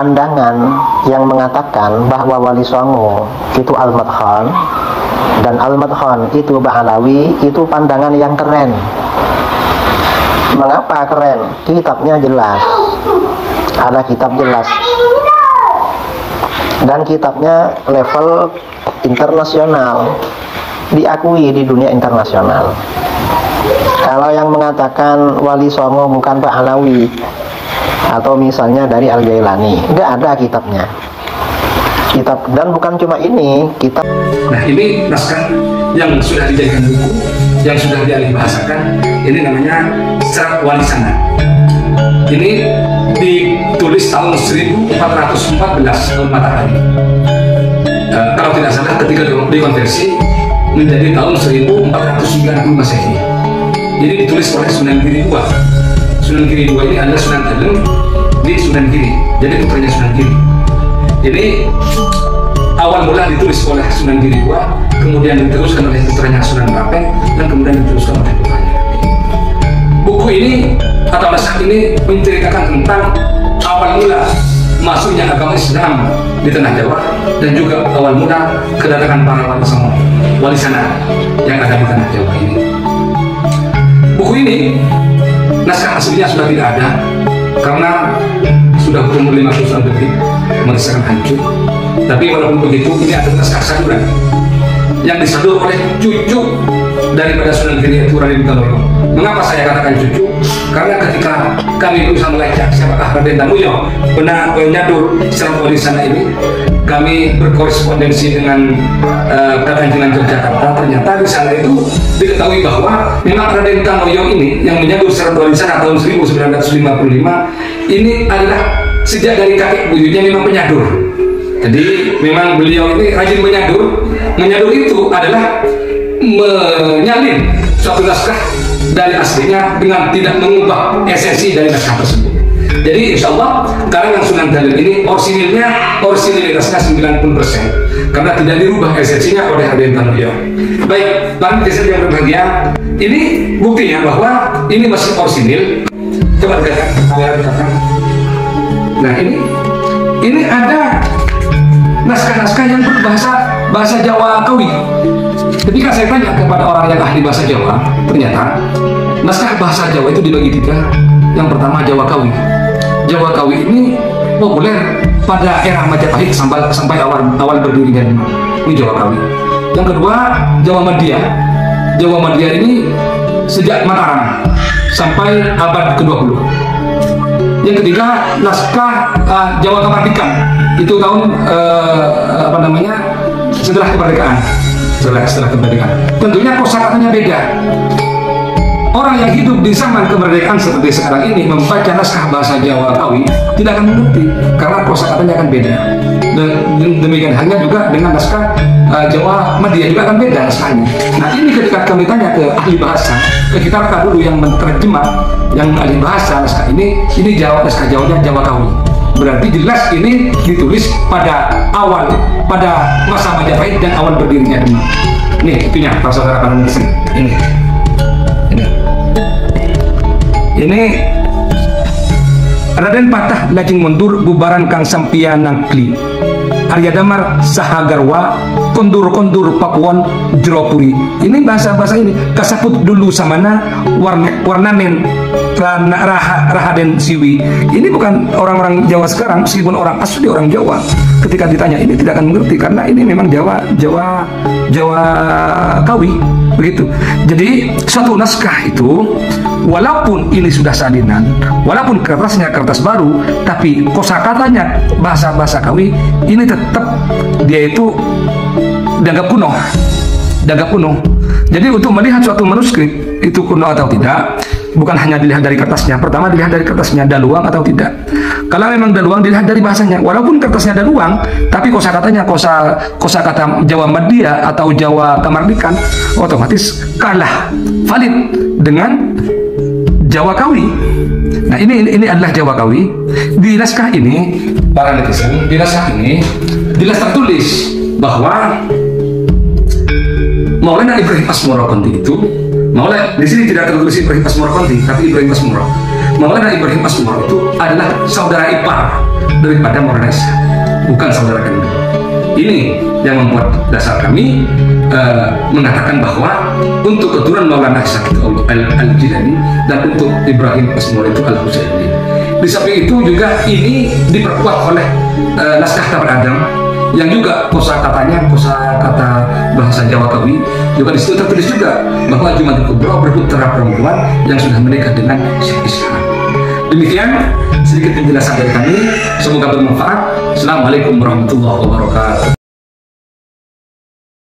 pandangan yang mengatakan bahwa Wali Songo itu Al-Madkhan dan Al-Madkhan itu Ba'alawi, itu pandangan yang keren. Mengapa keren? Kitabnya jelas, ada kitab jelas, dan kitabnya level internasional, diakui di dunia internasional. Kalau yang mengatakan Wali Songo bukan Ba'alawi atau misalnya dari Al-Jailani, nggak ada kitabnya. Kitab, dan bukan cuma ini kitab. Nah, ini naskah yang sudah dijadikan buku, yang sudah dialih bahasakan. Ini namanya Serat Wali Sana. Ini ditulis tahun 1414 tahun Matahari. Kalau tidak salah ketika dikonversi menjadi tahun 1490 Masehi. Ini ditulis oleh Sunan Giri II. Sunan Giri II ini adalah Sunan Dalem di Sunan Giri. Jadi putranya Sunan Giri. Ini awal mula ditulis oleh Sunan Giri II, kemudian diteruskan oleh putranya Sunan Rapeng, dan kemudian diteruskan oleh putranya. Buku ini atau naskah ini menceritakan tentang awal mula masuknya agama Islam di tanah Jawa, dan juga awal mula kedatangan para Wali Songo, Wali Sana yang ada di tanah Jawa ini. Buku ini naskah aslinya sudah tidak ada karena sudah berumur 50 tahun lebih, merasakan hancur. Tapi walaupun begitu, ini adalah naskah saduran yang disadur oleh cucu daripada Sunan Giri, yaitu Raden Tanoyo. Mengapa saya katakan cucu? Karena ketika kami berusaha melacak siapakah Raden Tanoyo benar penyadur Serat Wali Sana ini, kami berkorespondensi dengan Kerajaan Yogyakarta. Ternyata di sana itu diketahui bahwa memang Raden Tanoyo ini yang menyadur Serat Wali Sana tahun 1955 ini adalah sejak dari kakek buyutnya memang penyadur. Jadi memang beliau ini rajin menyadur. Menyadur itu adalah menyalin suatu naskah dari aslinya dengan tidak mengubah esensi dari naskah tersebut. Jadi insya Allah karangan Sunan Dalem ini orisinilitasnya 90% karena tidak dirubah esensinya oleh Raden Tanoyo. Baik, para netizen yang berbahagia, ini buktinya bahwa ini masih orisinil. Coba dikatakan. Nah, ini ada naskah-naskah yang berbahasa Jawa Kawi. Ketika saya tanya kepada orang yang ahli bahasa Jawa, ternyata naskah bahasa Jawa itu dibagi tiga. Yang pertama Jawa Kawi. Jawa Kawi ini populer pada era Majapahit sampai awal berdirinya ini Jawa Kawi. Yang kedua Jawa Madya. Jawa Madya ini sejak Mataram sampai abad ke-20. Yang ketiga naskah Jawa Kamardikan, itu tahun setelah kemerdekaan. Setelah kemerdekaan. Tentunya kosakatanya beda. Orang yang hidup di zaman kemerdekaan seperti sekarang ini membaca naskah bahasa Jawa Kawi tidak akan mengerti karena kosakatanya akan beda. Dan demikian halnya juga dengan naskah Jawa Madya juga akan beda naskahnya. Nah, ini ketika kami tanya ke ahli bahasa, ke kita dulu yang menerjemah, yang ahli bahasa naskah ini naskah Jawanya Jawa Kawi. Berarti jelas ini ditulis pada masa Majapahit dan awal berdirinya Demak. Nih, itunya para saudara para netizen. Ini Raden Patah lajeng mundur bubaran Kang Sampian Nangkli Arya Damar Sahagarwa kondur Pakuwon Jeropuri. Ini bahasa ini kasaput dulu samana warnamen Rahaden Siwi. Ini bukan orang-orang Jawa sekarang, meskipun orang asli orang Jawa. Ketika ditanya ini tidak akan mengerti karena ini memang Jawa Kawi begitu. Jadi suatu naskah itu walaupun ini sudah salinan, walaupun kertasnya kertas baru, tapi kosakatanya bahasa Kawi ini tetap dia itu dianggap kuno. Jadi untuk melihat suatu manuskrip itu kuno atau tidak, bukan hanya dilihat dari kertasnya. Pertama dilihat dari kertasnya daluang atau tidak. Kalau memang daluang dilihat dari bahasanya. Walaupun kertasnya daluang, tapi kosakatanya kosakata Jawa Madya atau Jawa Kamardikan otomatis kalah valid dengan Jawa Kawi. Nah, ini adalah Jawa Kawi. Di naskah ini, para netizen, di naskah ini jelas tertulis bahwa Maulana Ibrahim Asmoro Konti itu, di sini tidak tertulis Ibrahim Asmoro Konti, tapi Ibrahim Asmoro. Maulana Ibrahim Asmoro itu adalah saudara ipar daripada Maulana Ishaq, bukan saudara kandung. Ini yang membuat dasar kami mengatakan bahwa untuk keturunan Maulana Ishaq itu Al-Jilani dan untuk Ibrahim Asmur itu Al-Husaini. Di samping itu juga ini diperkuat oleh naskah Tabar Adam yang juga kosakatanya kosakata bahasa Jawa Kawi, juga di situ tertulis juga bahwa Jumatul Kubro berputra perempuan yang sudah menikah dengan Syekh Ishaq. Demikian sedikit penjelasan dari kami, semoga bermanfaat. Assalamualaikum warahmatullahi wabarakatuh.